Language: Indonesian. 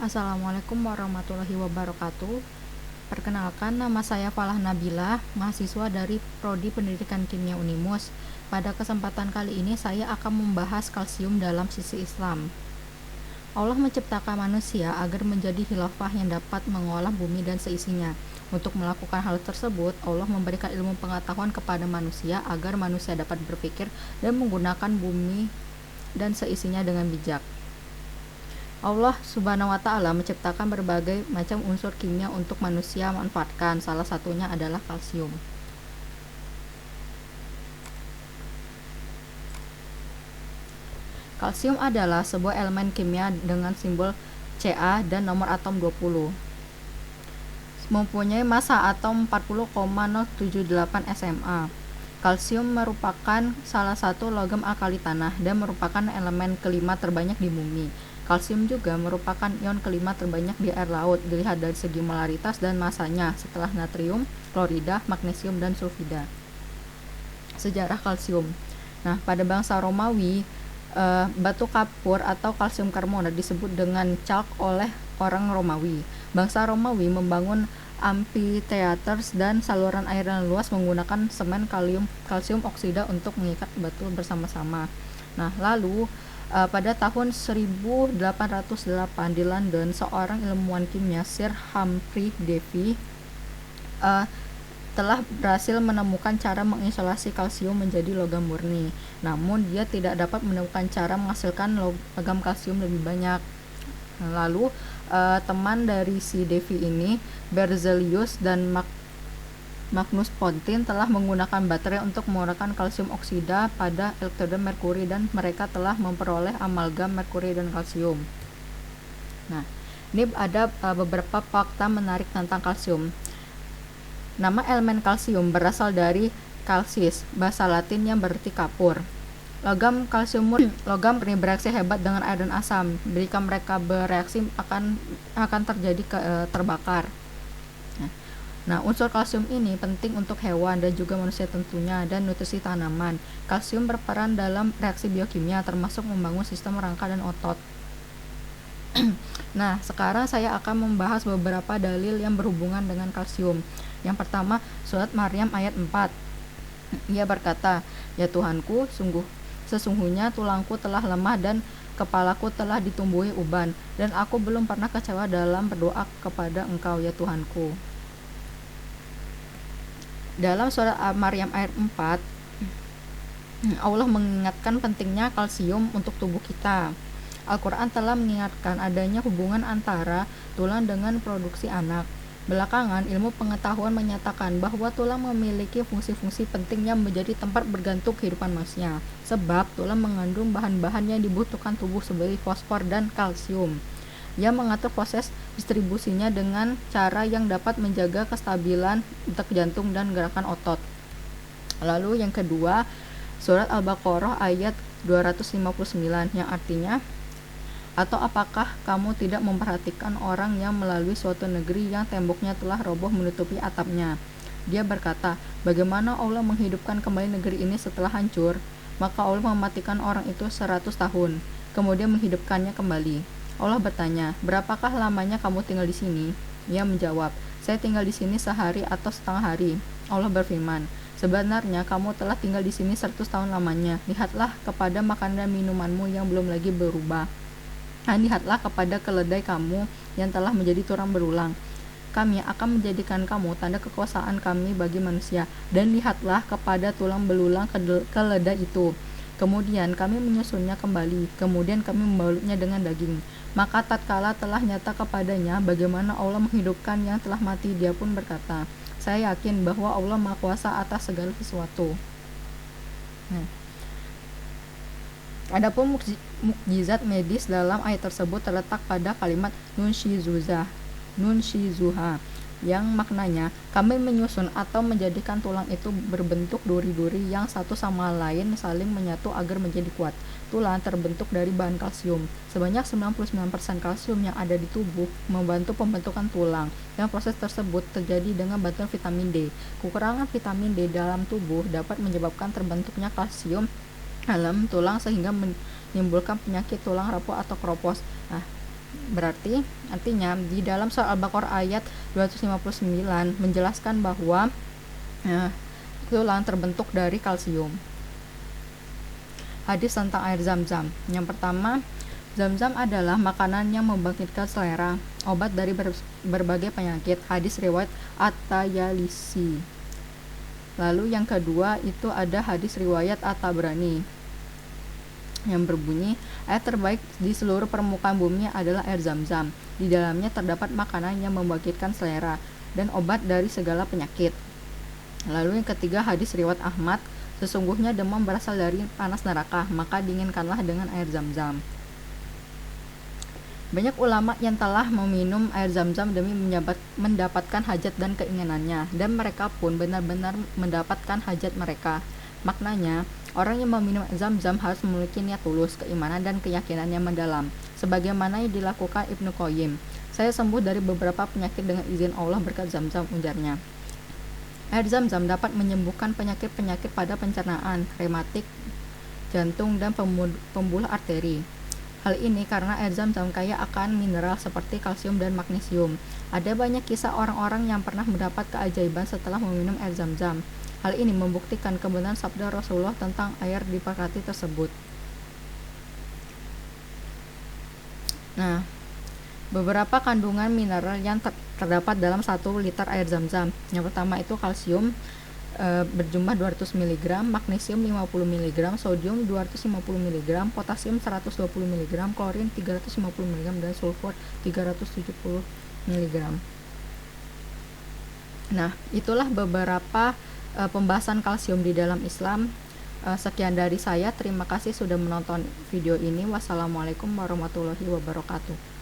Assalamualaikum warahmatullahi wabarakatuh. Perkenalkan, nama saya Falah Nabilah, mahasiswa dari Prodi Pendidikan Kimia Unimus. Pada kesempatan kali ini saya akan membahas kalsium dalam sisi Islam. Allah menciptakan manusia agar menjadi khilafah yang dapat mengolah bumi dan seisinya. Untuk melakukan hal tersebut, Allah memberikan ilmu pengetahuan kepada manusia agar manusia dapat berpikir dan menggunakan bumi dan seisinya dengan bijak. Allah Subhanahu wa Ta'ala menciptakan berbagai macam unsur kimia untuk manusia manfaatkan. Salah satunya adalah kalsium. Kalsium adalah sebuah elemen kimia dengan simbol Ca dan nomor atom 20. Mempunyai massa atom 40,078 SMA. Kalsium merupakan salah satu logam alkali tanah dan merupakan elemen kelima terbanyak di bumi. Kalsium juga merupakan ion kelima terbanyak di air laut dilihat dari segi molaritas dan masanya setelah natrium, klorida, magnesium, dan sulfida. Sejarah kalsium. Nah, pada bangsa Romawi, batu kapur atau kalsium karbonat disebut dengan chalk oleh orang Romawi. Bangsa Romawi membangun amphitheaters dan saluran air yang luas menggunakan semen kalsium oksida untuk mengikat batu bersama-sama. Nah, lalu pada tahun 1808 di London, seorang ilmuwan kimia Sir Humphrey Davy telah berhasil menemukan cara mengisolasi kalsium menjadi logam murni. Namun dia tidak dapat menemukan cara menghasilkan logam kalsium lebih banyak. Lalu teman dari si Davy ini, Berzelius dan Magnus Pontin, telah menggunakan baterai untuk mengeluarkan kalsium oksida pada elektroda merkuri dan mereka telah memperoleh amalgam merkuri dan kalsium. Nah, ini ada beberapa fakta menarik tentang kalsium. Nama elemen kalsium berasal dari kalsis, bahasa Latin yang berarti kapur. Logam murni bereaksi hebat dengan air dan asam. Jika mereka bereaksi akan terjadi terbakar. Nah, unsur kalsium ini penting untuk hewan dan juga manusia tentunya dan nutrisi tanaman. Kalsium berperan dalam reaksi biokimia termasuk membangun sistem rangka dan otot. Nah, sekarang saya akan membahas beberapa dalil yang berhubungan dengan kalsium. Yang pertama, surat Maryam ayat 4. Ia berkata, "Ya Tuhanku, sesungguhnya tulangku telah lemah dan kepalaku telah ditumbuhi uban, dan aku belum pernah kecewa dalam berdoa kepada Engkau, ya Tuhanku." Dalam surat Maryam ayat 4, Allah mengingatkan pentingnya kalsium untuk tubuh kita. Al-Quran telah mengingatkan adanya hubungan antara tulang dengan produksi anak. Belakangan, ilmu pengetahuan menyatakan bahwa tulang memiliki fungsi-fungsi penting yang menjadi tempat bergantung kehidupan manusia, sebab tulang mengandung bahan-bahan yang dibutuhkan tubuh seperti fosfor dan kalsium. Ia mengatur proses distribusinya dengan cara yang dapat menjaga kestabilan detak jantung dan gerakan otot. Lalu yang kedua, surat Al-Baqarah ayat 259 yang artinya, "Atau apakah kamu tidak memperhatikan orang yang melalui suatu negeri yang temboknya telah roboh menutupi atapnya?" Dia berkata, "Bagaimana Allah menghidupkan kembali negeri ini setelah hancur?" Maka Allah mematikan orang itu 100 tahun, kemudian menghidupkannya kembali. Allah bertanya, "Berapakah lamanya kamu tinggal di sini?" Ia menjawab, "Saya tinggal di sini sehari atau setengah hari." Allah berfirman, "Sebenarnya kamu telah tinggal di sini 100 tahun lamanya. Lihatlah kepada makanan dan minumanmu yang belum lagi berubah. Dan lihatlah kepada keledai kamu yang telah menjadi tulang berulang. Kami akan menjadikan kamu tanda kekuasaan kami bagi manusia. Dan lihatlah kepada tulang belulang keledai itu. Kemudian kami menyusunnya kembali. Kemudian kami membalutnya dengan daging. Maka tatkala telah nyata kepadanya bagaimana Allah menghidupkan yang telah mati, dia pun berkata, 'Saya yakin bahwa Allah Maha Kuasa atas segala sesuatu.'" Nah, adapun mukjizat medis dalam ayat tersebut terletak pada kalimat nunshizuha, yang maknanya kami menyusun atau menjadikan tulang itu berbentuk duri-duri yang satu sama lain saling menyatu agar menjadi kuat. Tulang terbentuk dari bahan kalsium. Sebanyak 99% kalsium yang ada di tubuh membantu pembentukan tulang, dan proses tersebut terjadi dengan bantuan vitamin D. Kekurangan vitamin D dalam tubuh dapat menyebabkan terbentuknya kalsium dalam tulang sehingga menimbulkan penyakit tulang rapuh atau keropos. Nah, Berarti artinya di dalam surah Al-Baqarah ayat 259 menjelaskan bahwa tulang terbentuk dari kalsium. Hadis tentang air Zam-Zam. Yang pertama, Zam-Zam adalah makanan yang membangkitkan selera, obat dari berbagai penyakit. Hadis riwayat At-Tayalisi. Lalu yang kedua itu ada hadis riwayat At-Tabrani yang berbunyi, air terbaik di seluruh permukaan bumi adalah air Zam-Zam. Di dalamnya terdapat makanan yang membangkitkan selera dan obat dari segala penyakit. Lalu yang ketiga hadis riwayat Ahmad, sesungguhnya demam berasal dari panas neraka, maka dinginkanlah dengan air Zam-Zam. Banyak ulama yang telah meminum air Zam-Zam demi mendapatkan hajat dan keinginannya, dan mereka pun benar-benar mendapatkan hajat mereka. Maknanya, orang yang meminum Zam-Zam harus memiliki niat tulus, keimanan dan keyakinan yang mendalam, sebagaimana yang dilakukan Ibnu Qayyim. Saya sembuh dari beberapa penyakit dengan izin Allah berkat Zam-Zam, ujarnya. Air Zam-Zam dapat menyembuhkan penyakit-penyakit pada pencernaan, rematik, jantung, dan pembuluh arteri. Hal ini karena air Zam-Zam kaya akan mineral seperti kalsium dan magnesium. Ada banyak kisah orang-orang yang pernah mendapat keajaiban setelah meminum air Zam-Zam. Hal ini membuktikan kebenaran sabda Rasulullah tentang air diberkati tersebut. Nah, beberapa kandungan mineral yang terdapat dalam 1 liter air Zam-Zam. Yang pertama itu kalsium berjumlah 200 mg, magnesium 50 mg, sodium 250 mg, potasium 120 mg, klorin 350 mg, dan sulfur 370 mg. Nah, itulah beberapa pembahasan kalsium di dalam Islam. Sekian dari saya, terima kasih sudah menonton video ini. Wassalamualaikum warahmatullahi wabarakatuh.